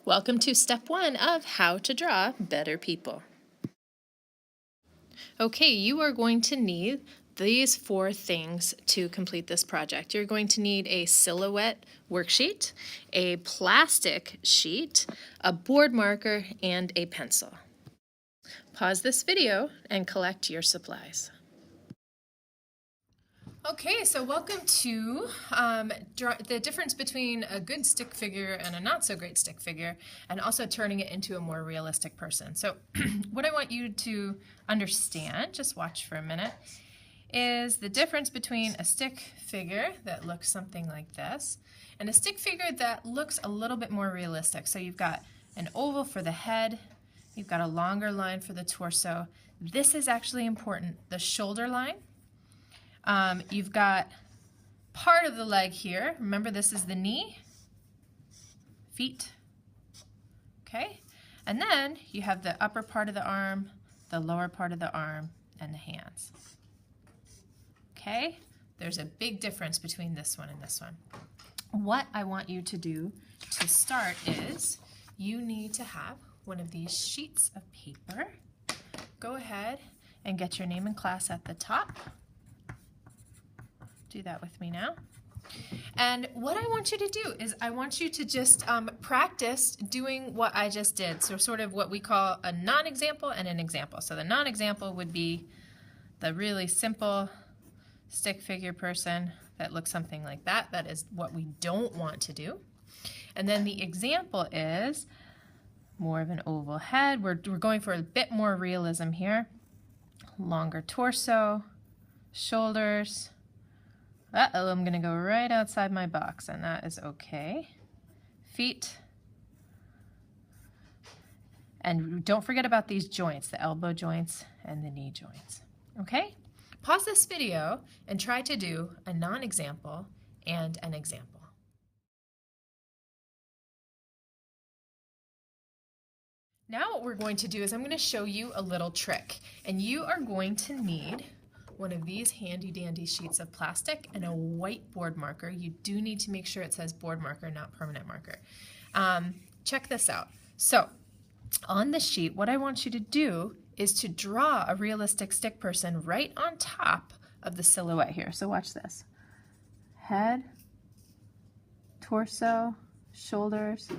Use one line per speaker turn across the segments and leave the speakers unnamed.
Welcome to step 1 of how to draw better people. Okay, you are going to need these 4 things to complete this project. You're going to need a silhouette worksheet, a plastic sheet, a board marker, and a pencil. Pause this video and collect your supplies. Okay, so welcome to the difference between a good stick figure and a not so great stick figure, and also turning it into a more realistic person. So what I want you to understand, just watch for a minute, is the difference between a stick figure that looks something like this and a stick figure that looks a little bit more realistic. So you've got an oval for the head, you've got a longer line for the torso. This is actually important, the shoulder line. You've got part of the leg here. Remember, this is the knee, feet, okay? And then you have the upper part of the arm, the lower part of the arm, and the hands, okay? There's a big difference between this one and this one. What I want you to do to start is you need to have one of these sheets of paper. Go ahead and get your name and class at the top. Do that with me now. And what I want you to do is I want you to just practice doing what I just did. So sort of what we call a non-example and an example. So the non-example would be the really simple stick figure person that looks something like that. That is what we don't want to do. And then the example is more of an oval head. We're going for a bit more realism here. Longer torso, shoulders. Uh-oh, I'm going to go right outside my box, and that is okay. Feet. And don't forget about these joints, the elbow joints and the knee joints. Okay? Pause this video and try to do a non-example and an example. Now what we're going to do is I'm going to show you a little trick, and you are going to need one of these handy dandy sheets of plastic and a white board marker. You do need to make sure it says board marker, not permanent marker. Check this out. So on the sheet, what I want you to do is to draw a realistic stick person right on top of the silhouette here. So watch this. Head, torso, shoulders.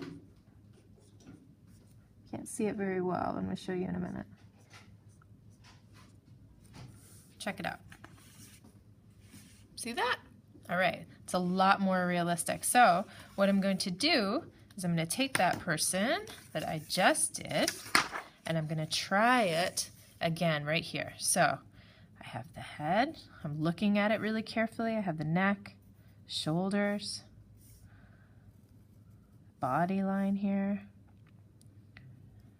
Can't see it very well. I'm going to show you in a minute. Check it out. See that? All right, it's a lot more realistic. So what I'm going to do is I'm going to take that person that I just did and I'm going to try it again right here. So I have the head. I'm looking at it really carefully. I have the neck, shoulders, body line here.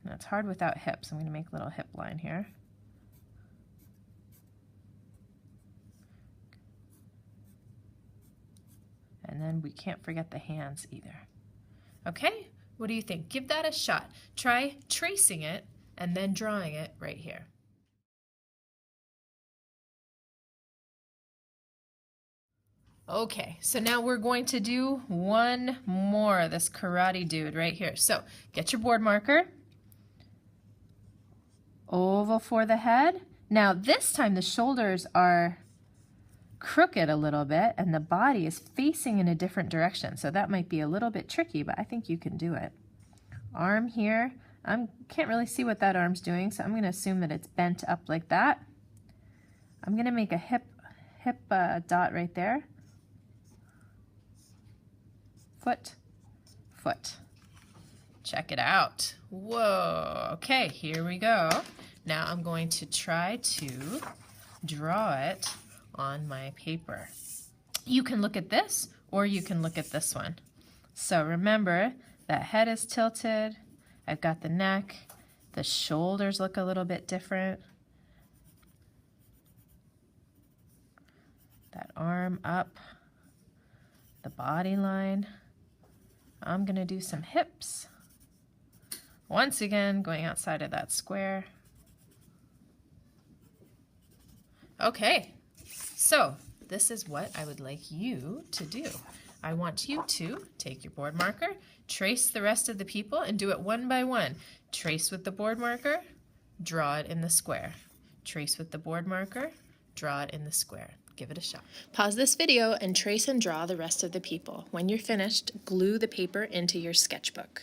Now it's hard without hips. I'm going to make a little hip line here. And then we can't forget the hands either. Okay, what do you think? Give that a shot. Try tracing it and then drawing it right here. Okay, so now we're going to do one more, this karate dude right here. So get your board marker. Oval for the head. Now this time the shoulders are crooked a little bit and the body is facing in a different direction, so that might be a little bit tricky, but I think you can do it. Arm here, I can't really see what that arm's doing, so I'm going to assume that it's bent up like that. I'm going to make a hip dot right there. Foot. Check it out. Whoa, okay, here we go. Now I'm going to try to draw it on my paper. You can look at this or you can look at this one. So remember, that head is tilted. I've got the neck. The shoulders look a little bit different. That arm up. The body line. I'm going to do some hips. Once again, going outside of that square. Okay. So this is what I would like you to do. I want you to take your board marker, trace the rest of the people, and do it one by one. Trace with the board marker, draw it in the square. Trace with the board marker, draw it in the square. Give it a shot. Pause this video and trace and draw the rest of the people. When you're finished, glue the paper into your sketchbook.